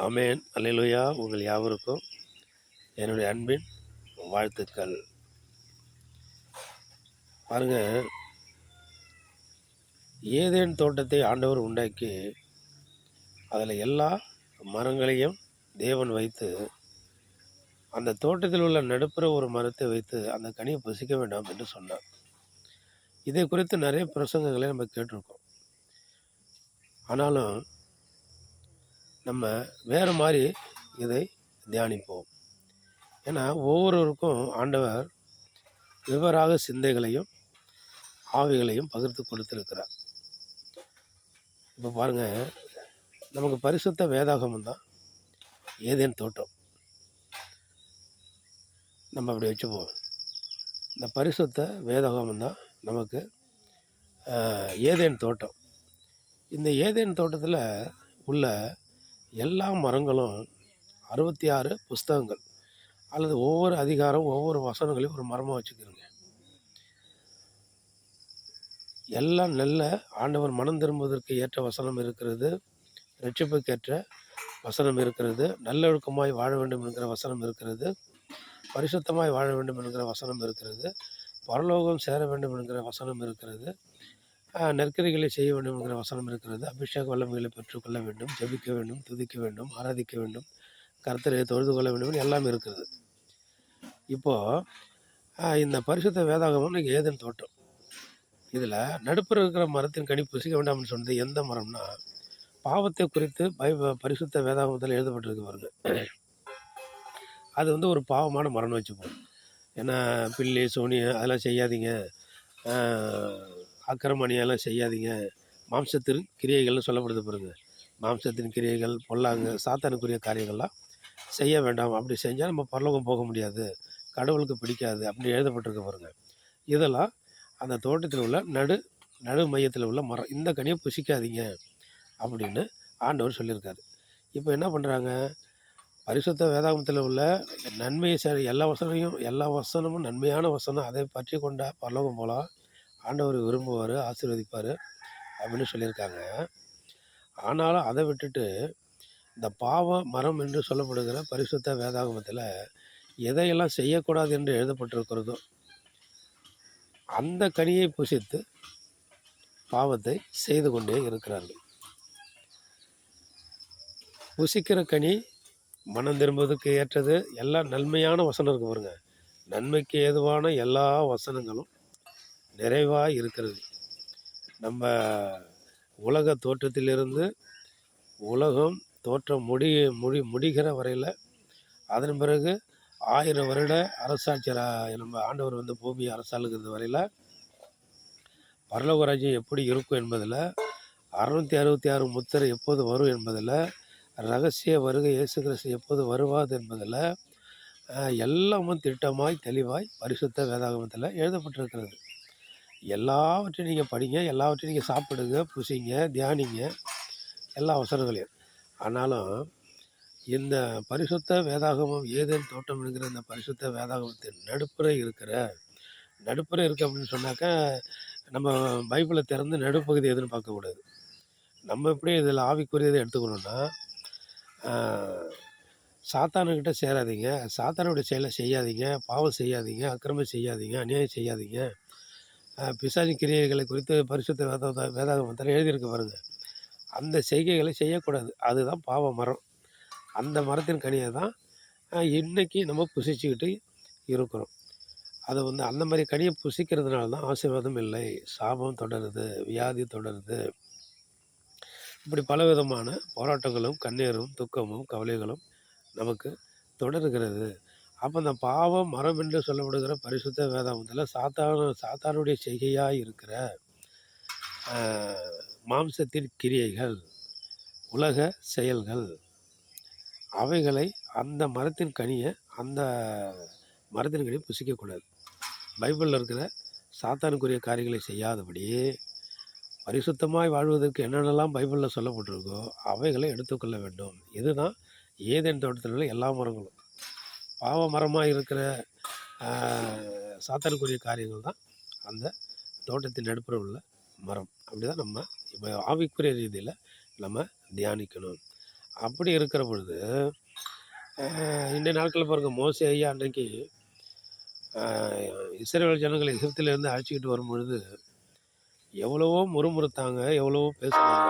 ஆமென். அல்லேலூயா. உங்கள் யாவருக்கும் என்னுடைய அன்பின் வாழ்த்துக்கள். பாருங்க, ஏதேன் தோட்டத்தை ஆண்டவர் உண்டாக்கி, அதில் எல்லா மரங்களையும் தேவன் வைத்து, அந்த தோட்டத்தில் உள்ள நடுப்புற ஒரு மரத்தை வைத்து, அந்த கனியை புசிக்க வேண்டாம் என்று சொன்னார். இதை குறித்து நிறைய பிரசங்கங்களை நம்ம கேட்டிருக்கோம். ஆனாலும் நம்ம வேறு மாதிரி இதை தியானிப்போம். ஏன்னா ஒவ்வொருவருக்கும் ஆண்டவர் வெவ்வேறாக சிந்தைகளையும் ஆவிகளையும் பகிர்ந்து கொடுத்திருக்கிறார். இப்போ பாருங்கள், நமக்கு பரிசுத்த வேதாகமம் தான் ஏதேன் தோட்டம். நம்ம அப்படி வச்சுப்போம். இந்த பரிசுத்த வேதாகமம் தான் நமக்கு ஏதேன் தோட்டம். இந்த ஏதேன் தோட்டத்தில் உள்ள எல்லா மரங்களும் 66 புஸ்தகங்கள், அல்லது ஒவ்வொரு அதிகாரம் ஒவ்வொரு வசனங்களையும் ஒரு மரமாக வச்சுக்கிறோங்க. எல்லாம் நல்ல ஆண்டவர் மனம் திரும்புவதற்கு ஏற்ற வசனம் இருக்கிறது, ரட்சிப்புக்கேற்ற வசனம் இருக்கிறது, நல்லொழுக்கமாய் வாழ வேண்டும் என்கிற வசனம் இருக்கிறது, பரிசுத்தமாய் வாழ வேண்டும் என்கிற வசனம் இருக்கிறது, பரலோகம் சேர வேண்டும் என்கிற வசனம் இருக்கிறது, நற்கிரிகளை செய்ய வேண்டும் என்கிற வசனம் இருக்கிறது, அபிஷேக வல்லமைகளை பெற்றுக்கொள்ள வேண்டும், ஜெபிக்க வேண்டும், துதிக்க வேண்டும், ஆராதிக்க வேண்டும், கர்த்தரை தொழுது கொள்ள வேண்டும், எல்லாம் இருக்குது. இப்போது இந்த பரிசுத்த வேதாகமம் இன்றைக்கி ஏதேன் தோட்டம். இதில் நடுப்புற இருக்கிற மரத்தின் கனி புசிக்க வேண்டாம்னு சொன்னது எந்த மரம்னா, பாவத்தை குறித்து பரிசுத்த வேதாகமத்தில் எழுதப்பட்டிருக்கு பாருங்க. அது ஒரு பாவமான மரம்னு வச்சுப்போம். ஏன்னா பில்லி சோனி அதெல்லாம் செய்யாதீங்க, அக்கிரமணியெல்லாம் செய்யாதீங்க, மாம்சத்தின் கிரியைகள்னு சொல்லப்படுது பாருங்க. மாம்சத்தின் கிரியைகள், பொல்லாங்கு, சாத்தானுக்குரிய காரியங்கள்லாம் செய்ய வேண்டாம். அப்படி செஞ்சால் நம்ம பரலோகம் போக முடியாது, கடவுளுக்கு பிடிக்காது அப்படி எழுதப்பட்டிருக்க பாருங்க. இதெல்லாம் அந்த தோட்டத்தில் உள்ள நடு மையத்தில் உள்ள மரம். இந்த கனியை புசிக்காதீங்க அப்படின்னு ஆண்டவர் சொல்லியிருக்காரு. இப்போ என்ன பண்ணுறாங்க, பரிசுத்த வேதாகமத்தில் உள்ள நன்மையை எல்லா வசனமும் நன்மையான வசனம், அதை பற்றி கொண்ட பரலோகம் போலாம், ஆண்டவர் விரும்புவார், ஆசீர்வதிப்பார் அப்படின்னு சொல்லியிருக்காங்க. ஆனாலும் அதை விட்டுட்டு இந்த பாவ மரம் என்று சொல்லப்படுகிற பரிசுத்த வேதாகமத்தில் எதையெல்லாம் செய்யக்கூடாது என்று எழுதப்பட்டிருக்கிறதோ அந்த கனியை புசித்து பாவத்தை செய்து கொண்டே இருக்கிறார்கள். புசிக்கிற கனி மனம் திரும்புவதற்கு ஏற்றது, எல்லாம் நன்மையான வசனம் இருக்கு பாருங்க. நன்மைக்கு ஏதுவான எல்லா வசனங்களும் நிறைவாக இருக்கிறது. நம்ம உலக தோற்றத்திலிருந்து உலகம் தோற்றம் முடிகிற வரையில், அதன் பிறகு 1000 வருட அரசாட்சி நம்ம ஆண்டவர் பூமியை அரசாளுகிறது வரையில் பரலோக ராஜ்யம் எப்படி இருக்கும் என்பதில், 666 முத்திரை எப்போது வரும் என்பதில், ரகசிய வருகை இயேசு கிறிஸ்து எப்போது வருவாது என்பதில் எல்லாமும் திட்டமாய் தெளிவாய் பரிசுத்த வேதாகமத்தில் எழுதப்பட்டிருக்கிறது. எல்லாவற்றையும் நீங்கள் படிங்க, எல்லாவற்றையும் நீங்கள் சாப்பிடுங்க, புசிங்க, தியானிங்க, எல்லா அவசரங்களையும். ஆனாலும் இந்த பரிசுத்த வேதாகமம் ஏதேன் தோட்டம் என்கிற இந்த பரிசுத்த வேதாகமத்தின் நடுப்புற இருக்குது அப்படின்னு சொன்னாக்கா, நம்ம பைபிளை திறந்து நடுப்பகுதி எதுன்னு பார்க்கக்கூடாது. நம்ம எப்படி இதில் ஆவிக்குரியதை எடுத்துக்கணுன்னா, சாத்தானுக்கிட்ட சேராதீங்க, சாத்தானுடைய செயலை செய்யாதீங்க, பாவம் செய்யாதீங்க, அக்கிரமம் செய்யாதீங்க, அநியாயம் செய்யாதீங்க, பிசாசு கிரியைகளை குறித்து பரிசுத்த வேதாகமத்தில் எழுதியிருக்க பாருங்க. அந்த செய்கைகளை செய்யக்கூடாது. அதுதான் பாவ மரம். அந்த மரத்தின் கனியை தான் இன்றைக்கி நம்ம புசிச்சுக்கிட்டு இருக்கிறோம். அது அந்த மாதிரி கனியை புசிக்கிறதுனால தான் ஆசீர்வாதம் இல்லை, சாபம் தொடருது, வியாதி தொடருது, இப்படி பலவிதமான போராட்டங்களும் கண்ணீரும் துக்கமும் கவலைகளும் நமக்கு தொடர்கிறது. அப்போ அந்த பாவம் மரம் என்று சொல்லப்படுகிற பரிசுத்த வேதாகமத்தில் சாத்தானுடைய செய்கையாக இருக்கிற மாம்சத்தின் கிரியைகள், உலக செயல்கள், அவைகளை அந்த மரத்தின் கனியை புசிக்கக்கூடாது. பைபிளில் இருக்கிற சாத்தானுக்குரிய காரியங்களை செய்யாதபடி பரிசுத்தமாய் வாழ்வதற்கு என்னென்னலாம் பைபிளில் சொல்லப்பட்டிருக்கோ அவைகளை எடுத்துக்கொள்ள வேண்டும். இதுதான் ஏதேன் தோட்டத்தில் உள்ள எல்லா மரங்களும். பாவ மரமாக இருக்கிற சாத்தானுக்குரிய காரியங்கள் தான் அந்த தோட்டத்தின் நடுப்புற உள்ள மரம். அப்படி தான் நம்ம இப்போ ஆவிக்குரிய ரீதியில் நம்ம தியானிக்கணும். அப்படி இருக்கிற பொழுது, இன்றைய நாட்கள்ல பாருங்க மோசே ஐயா அன்னைக்கு அ இஸ்ரவேல் ஜனங்கள எகிப்திலேருந்து அழைச்சிக்கிட்டு வரும்பொழுது, எவ்வளவோ முறுமுறுத்தாங்க, எவ்வளவோ பேசுனாங்க.